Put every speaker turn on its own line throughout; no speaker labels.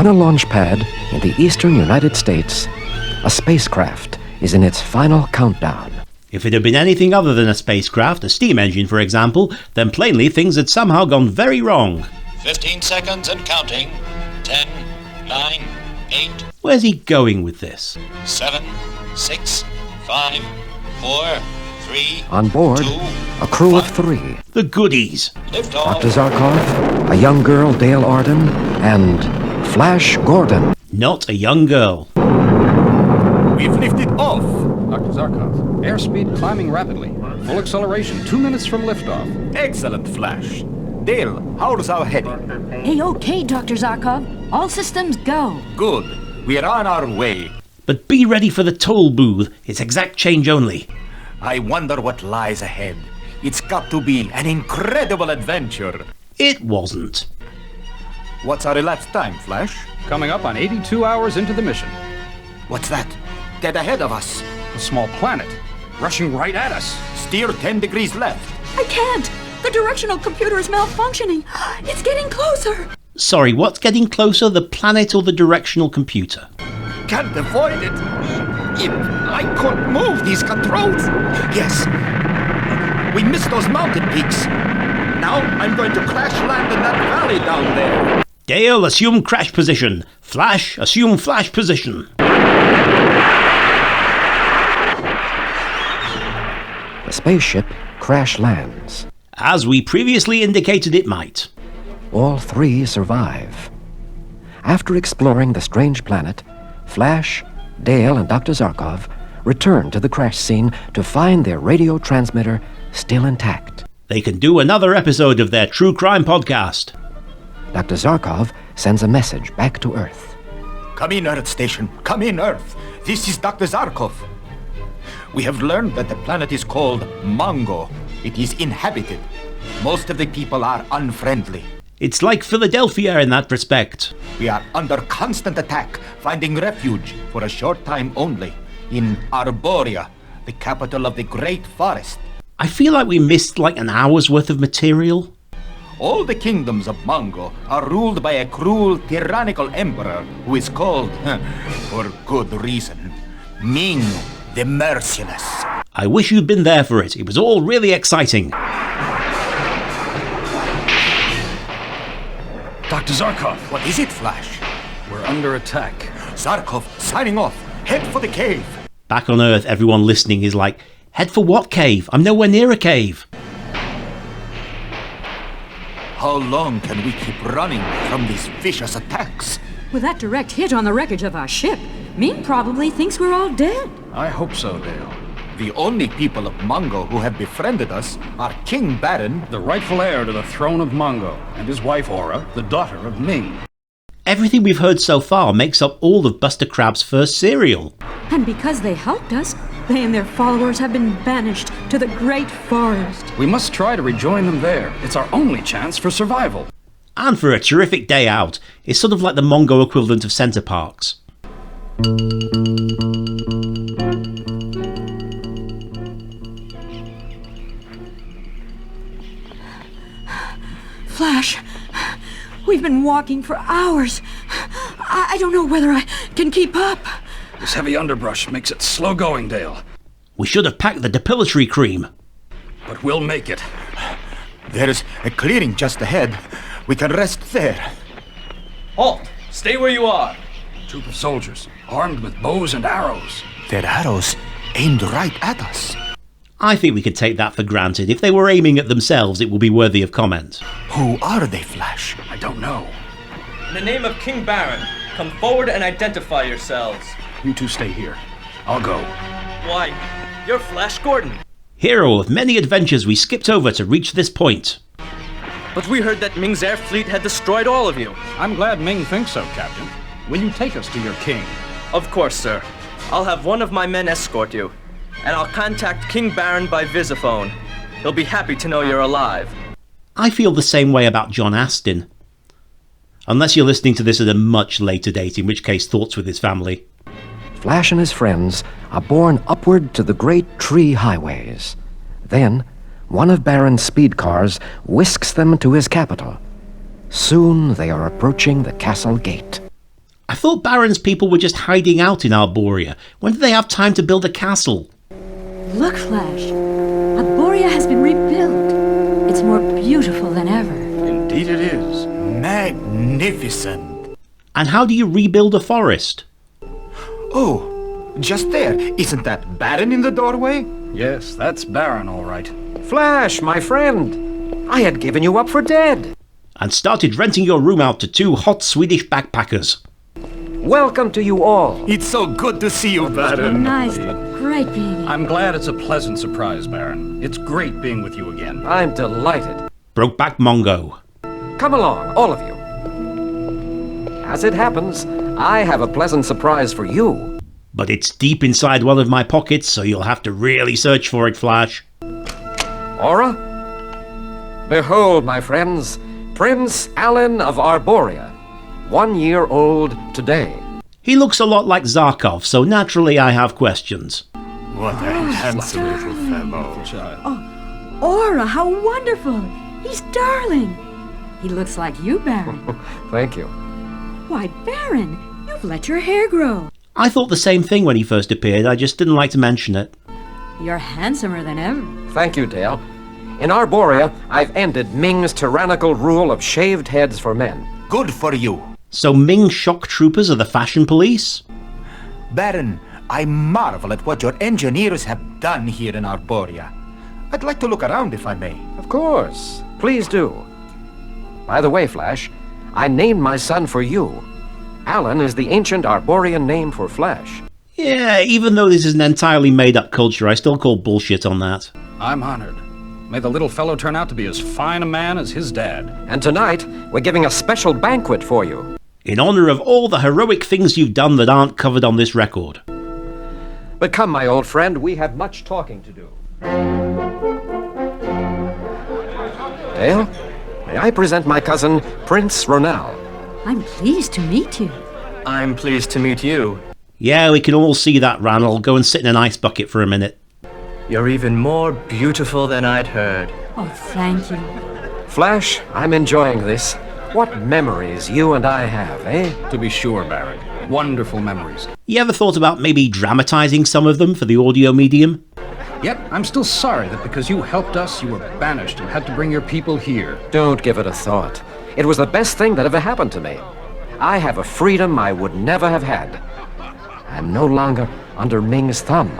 On a launch pad in the eastern United States, a spacecraft is in its final countdown.
If it had been anything other than a spacecraft, a steam engine for example, then plainly things had somehow gone very wrong.
15 seconds and counting. 10, 9, 8.
Where's he going with this?
7, 6, 5, 4, 3.
On board,
2,
a crew of
1.
3.
The goodies.
Lift off.
Dr. Zarkov, a young girl, Dale Arden, and Flash Gordon.
Not a young girl.
We've lifted off.
Dr. Zarkov, airspeed climbing rapidly. Full acceleration, 2 minutes from liftoff.
Excellent, Flash. Dale, how's our heading?
A-OK, Dr. Zarkov. All systems go.
Good. We're on our way.
But be ready for the toll booth. It's exact change only.
I wonder what lies ahead. It's got to be an incredible adventure.
It wasn't.
What's our elapsed time, Flash?
Coming up on 82 hours into the mission.
What's that? Dead ahead of us.
A small planet, rushing right at us.
Steer 10 degrees left.
I can't. The directional computer is malfunctioning. It's getting closer.
Sorry, what's getting closer, the planet or the directional computer?
Can't avoid it. If I could move these controls. Yes. We missed those mountain peaks. Now I'm going to crash land in that valley down there.
Dale, assume crash position. Flash, assume flash position.
The spaceship crash lands.
As we previously indicated it might.
All 3 survive. After exploring the strange planet, Flash, Dale, and Dr. Zarkov return to the crash scene to find their radio transmitter still intact.
They can do another episode of their true crime podcast.
Dr. Zarkov sends a message back to Earth.
Come in, Earth Station. Come in, Earth. This is Dr. Zarkov. We have learned that the planet is called Mongo. It is inhabited. Most of the people are unfriendly.
It's like Philadelphia in that respect.
We are under constant attack, finding refuge for a short time only in Arborea, the capital of the Great Forest.
I feel like we missed like an hour's worth of material.
All the kingdoms of Mongo are ruled by a cruel, tyrannical emperor who is called, for good reason, Ming the Merciless.
I wish you'd been there for it. It was all really exciting.
Dr. Zarkov,
What is it, Flash?
we're under attack.
Zarkov, signing off. Head for the cave.
Back on Earth, everyone listening is like, head for what cave? I'm nowhere near a cave.
How long can we keep running from these vicious attacks?
With that direct hit on the wreckage of our ship, Ming probably thinks we're all dead.
I hope so, Dale.
The only people of Mongo who have befriended us are King Baron.
The rightful heir to the throne of Mongo, and his wife Aura, the daughter of Ming.
Everything we've heard so far makes up all of Buster Crabbe's first serial.
And because they helped us, they and their followers have been banished to the Great Forest.
We must try to rejoin them there. It's our only chance for survival.
And for a terrific day out, it's sort of like the Mongo equivalent of Centre Parks.
Flash, we've been walking for hours. I don't know whether I can keep up.
This heavy underbrush makes it slow going, Dale.
We should have packed the depilatory cream.
But we'll make it.
There's a clearing just ahead. We can rest there.
Halt! Stay where you are!
Troop of soldiers, armed with bows and arrows.
Their arrows aimed right at us.
I think we could take that for granted. If they were aiming at themselves, it will be worthy of comment.
Who are they, Flash?
I don't know.
In the name of King Baron, come forward and identify yourselves.
You two stay here. I'll go.
Why, you're Flash Gordon.
Hero of many adventures we skipped over to reach this point.
But we heard that Ming's air fleet had destroyed all of you.
I'm glad Ming thinks so, Captain. Will you take us to your king?
Of course, sir. I'll have one of my men escort you. And I'll contact King Baron by visiphone. He'll be happy to know you're alive.
I feel the same way about John Astin. Unless you're listening to this at a much later date, in which case thoughts with his family.
Flash and his friends are borne upward to the great tree highways. Then, one of Baron's speed cars whisks them to his capital. Soon they are approaching the castle gate.
I thought Baron's people were just hiding out in Arborea. When did they have time to build a castle?
Look, Flash. Arborea has been rebuilt. It's more beautiful than ever.
Indeed it is. Magnificent.
And how do you rebuild a forest?
Oh, just there. Isn't that Baron in the doorway?
Yes, that's Baron, all right.
Flash, my friend. I had given you up for dead.
And started renting your room out to 2 hot Swedish backpackers.
Welcome to you all.
It's so good to see you, Baron.
Nice. Great being here.
I'm glad it's a pleasant surprise, Baron. It's great being with you again.
I'm delighted.
Brokeback Mongo.
Come along, all of you. As it happens, I have a pleasant surprise for you.
But it's deep inside one of my pockets, so you'll have to really search for it, Flash.
Aura? Behold, my friends, Prince Alan of Arborea, 1 year old today.
He looks a lot like Zarkov, so naturally I have questions.
What a handsome little fellow.
Aura, how wonderful. He's darling. He looks like you, Baron.
Thank you.
Why, Baron, you've let your hair grow.
I thought the same thing when he first appeared, I just didn't like to mention it.
You're handsomer than ever.
Thank you, Dale. In Arborea, I've ended Ming's tyrannical rule of shaved heads for men.
Good for you.
So Ming shock troopers are the fashion police?
Baron, I marvel at what your engineers have done here in Arborea. I'd like to look around if I may.
Of course. Please do. By the way, Flash, I named my son for you. Alan is the ancient Arborean name for Flash.
Yeah, even though this is an entirely made-up culture, I still call bullshit on that.
I'm honored. May the little fellow turn out to be as fine a man as his dad.
And tonight, we're giving a special banquet for you.
In honor of all the heroic things you've done that aren't covered on this record.
But come, my old friend, we have much talking to do. Dale, may I present my cousin, Prince Ronal?
I'm pleased to meet you.
I'm pleased to meet you.
Yeah, we can all see that, Ranald. Go and sit in an ice bucket for a minute.
You're even more beautiful than I'd heard.
Oh, thank you.
Flash, I'm enjoying this. What memories you and I have, eh?
To be sure, Baron. Wonderful memories.
You ever thought about maybe dramatizing some of them for the audio medium?
Yet, I'm still sorry that because you helped us, you were banished and had to bring your people here.
Don't give it a thought. It was the best thing that ever happened to me. I have a freedom I would never have had. I'm no longer under Ming's thumb,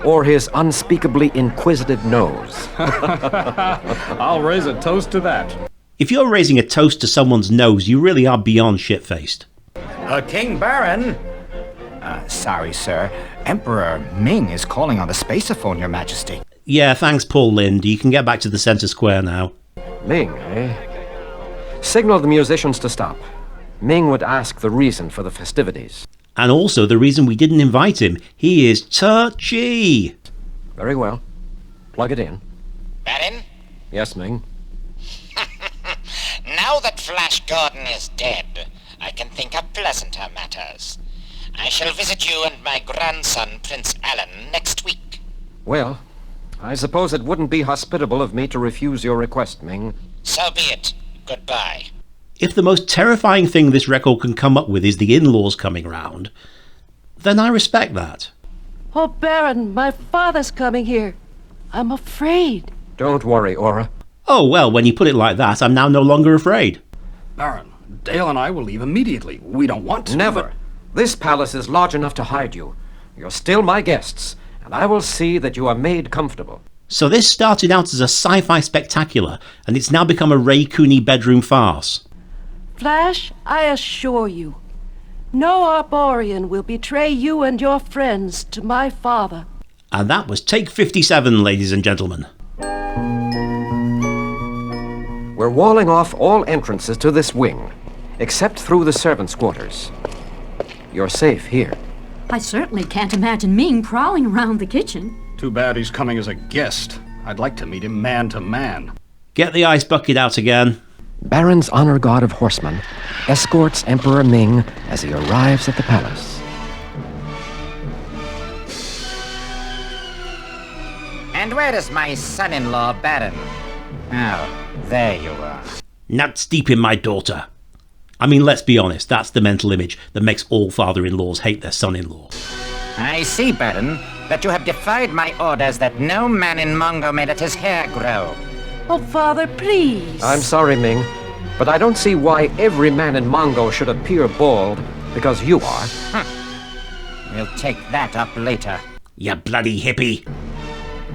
or his unspeakably inquisitive nose.
I'll raise a toast to that.
If you're raising a toast to someone's nose, you really are beyond shit-faced.
King Baron. Sorry, sir. Emperor Ming is calling on the spaceophone, Your Majesty.
Yeah, thanks, Paul Lind. You can get back to the center square now.
Ming, eh? Signal the musicians to stop. Ming would ask the reason for the festivities.
And also the reason we didn't invite him. He is touchy.
Very well. Plug it in.
Baron,
Yes, Ming.
now that Flash Gordon is dead, I can think of pleasanter matters. I shall visit you and my grandson, Prince Alan, next week.
Well, I suppose it wouldn't be hospitable of me to refuse your request, Ming.
So be it. Goodbye.
If the most terrifying thing this record can come up with is the in-laws coming round, then I respect that.
Oh, Baron, my father's coming here. I'm afraid.
Don't worry, Aura.
Oh, well, when you put it like that, I'm now no longer afraid.
Baron, Dale and I will leave immediately. We don't want to.
Never. This palace is large enough to hide you. You're still my guests, and I will see that you are made comfortable.
So this started out as a sci-fi spectacular, and it's now become a Ray Cooney bedroom farce.
Flash, I assure you, no Arborean will betray you and your friends to my father.
And that was take 57, ladies and gentlemen.
We're walling off all entrances to this wing, except through the servants' quarters. You're safe here.
I certainly can't imagine Ming prowling around the kitchen.
Too bad he's coming as a guest. I'd like to meet him man to man.
Get the ice bucket out again.
Baron's honor god of horsemen escorts Emperor Ming as he arrives at the palace.
And where is my son-in-law, Baron? Oh, there you are.
Nuts deep in my daughter. I mean, let's be honest, that's the mental image that makes all father-in-laws hate their son-in-law.
I see, Baron, that you have defied my orders that no man in Mongo may let his hair grow.
Oh, Father, please.
I'm sorry, Ming, but I don't see why every man in Mongo should appear bald because you are.
We'll take that up later.
You bloody hippie.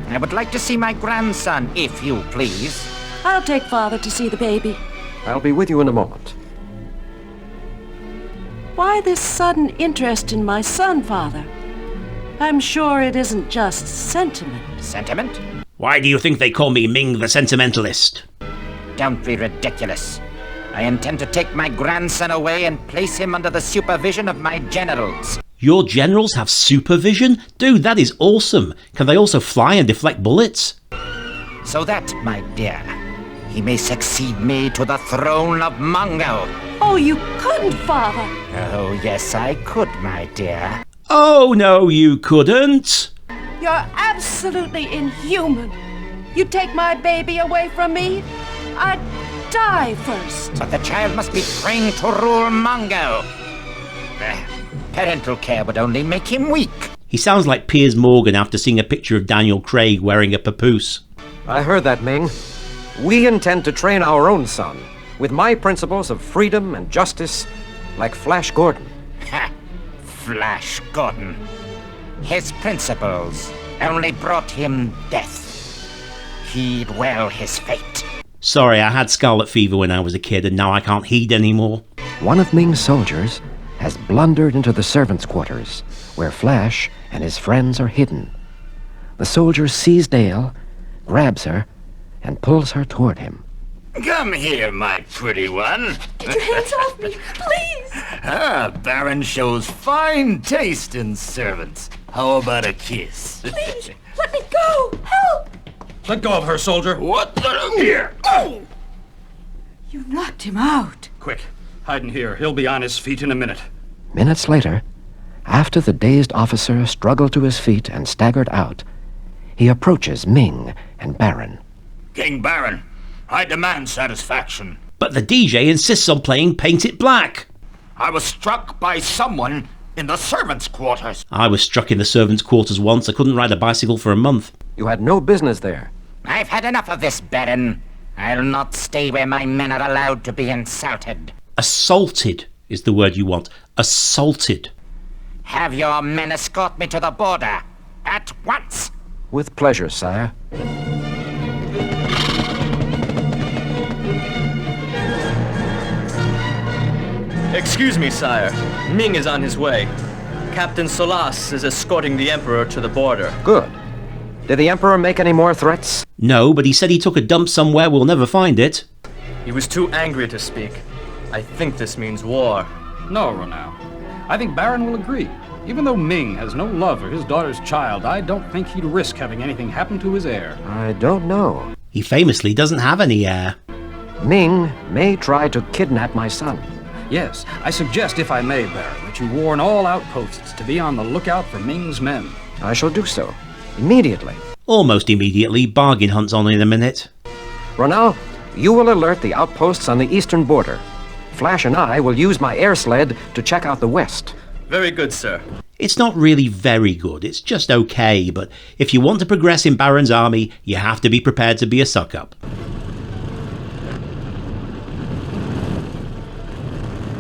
I would like to see my grandson, if you please.
I'll take Father to see the baby.
I'll be with you in a moment.
Why this sudden interest in my son, Father? I'm sure it isn't just sentiment.
Sentiment?
Why do you think they call me Ming the Sentimentalist?
Don't be ridiculous. I intend to take my grandson away and place him under the supervision of my generals.
Your generals have supervision? Dude, that is awesome. Can they also fly and deflect bullets?
So that, my dear, he may succeed me to the throne of Mongo.
Oh, you couldn't, Father.
Oh, yes, I could, my dear.
Oh, no, you couldn't.
You're absolutely inhuman. You take my baby away from me, I'd die first.
But the child must be trained to rule Mongo. Parental care would only make him weak.
He sounds like Piers Morgan after seeing a picture of Daniel Craig wearing a papoose.
I heard that, Ming. We intend to train our own son with my principles of freedom and justice, like Flash Gordon.
Ha! Flash Gordon. His principles only brought him death. Heed well his fate.
Sorry, I had scarlet fever when I was a kid and now I can't heed anymore.
One of Ming's soldiers has blundered into the servants' quarters, where Flash and his friends are hidden. The soldier sees Dale, grabs her, and pulls her toward him.
Come here, my pretty one.
Get your hands off me, please!
Baron shows fine taste in servants. How about a kiss?
Please, let me go! Help!
Let go of her, soldier.
What the... Here! Oh!
You knocked him out.
Quick, hide in here. He'll be on his feet in a minute.
Minutes later, after the dazed officer struggled to his feet and staggered out, he approaches Ming and Baron.
King Baron, I demand satisfaction.
But the DJ insists on playing Paint It Black.
I was struck by someone in the servants' quarters.
I was struck in the servants' quarters once. I couldn't ride a bicycle for a month.
You had no business there.
I've had enough of this, Baron. I'll not stay where my men are allowed to be insulted.
Assaulted is the word you want. Assaulted.
Have your men escort me to the border. At once.
With pleasure, sire.
Excuse me, sire. Ming is on his way. Captain Solas is escorting the Emperor to the border.
Good. Did the Emperor make any more threats?
No, but he said he took a dump somewhere. We'll never find it.
He was too angry to speak. I think this means war.
No, Ronau. I think Baron will agree. Even though Ming has no love for his daughter's child, I don't think he'd risk having anything happen to his heir.
I don't know.
He famously doesn't have any heir.
Ming may try to kidnap my son.
Yes, I suggest, if I may, Baron, that you warn all outposts to be on the lookout for Ming's men.
I shall do so. Immediately.
Almost immediately. Bargain hunt's on in a minute.
Ronald, you will alert the outposts on the eastern border. Flash and I will use my air sled to check out the west.
Very good, sir.
It's not really very good. It's just okay, but if you want to progress in Baron's army, you have to be prepared to be a suck-up.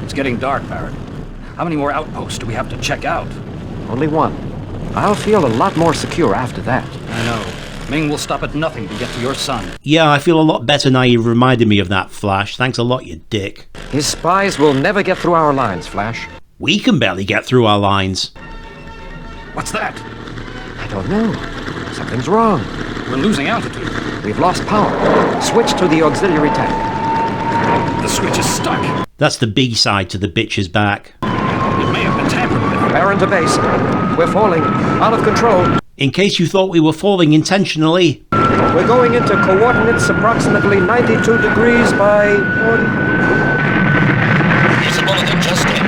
It's getting dark, Baron. How many more outposts do we have to check out?
Only one. I'll feel a lot more secure after that.
I know. Ming will stop at nothing to get to your son.
Yeah, I feel a lot better now you've reminded me of that, Flash. Thanks a lot, you dick.
His spies will never get through our lines, Flash.
We can barely get through our lines.
What's that?
I don't know. Something's wrong.
We're losing altitude.
We've lost power. Switch to the auxiliary tank.
The switch is stuck.
That's the B side to the bitch's back.
It may have been tampered with.
Baron to base. We're falling. Out of control.
In case you thought we were falling intentionally.
We're going into coordinates approximately 92 degrees by...
Here's a bulletin just in.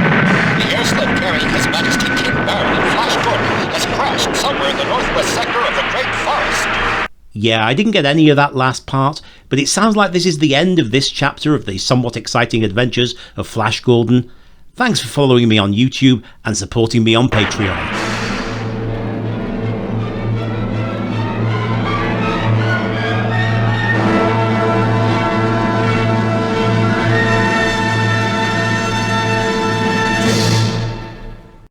The air sled carrying His Majesty King Baron and Flash Gordon has crashed somewhere in the northwest sector of the Great Forest.
Yeah, I didn't get any of that last part, But it sounds like this is the end of this chapter of the somewhat exciting adventures of Flash Gordon. Thanks for following me on YouTube and supporting me on Patreon.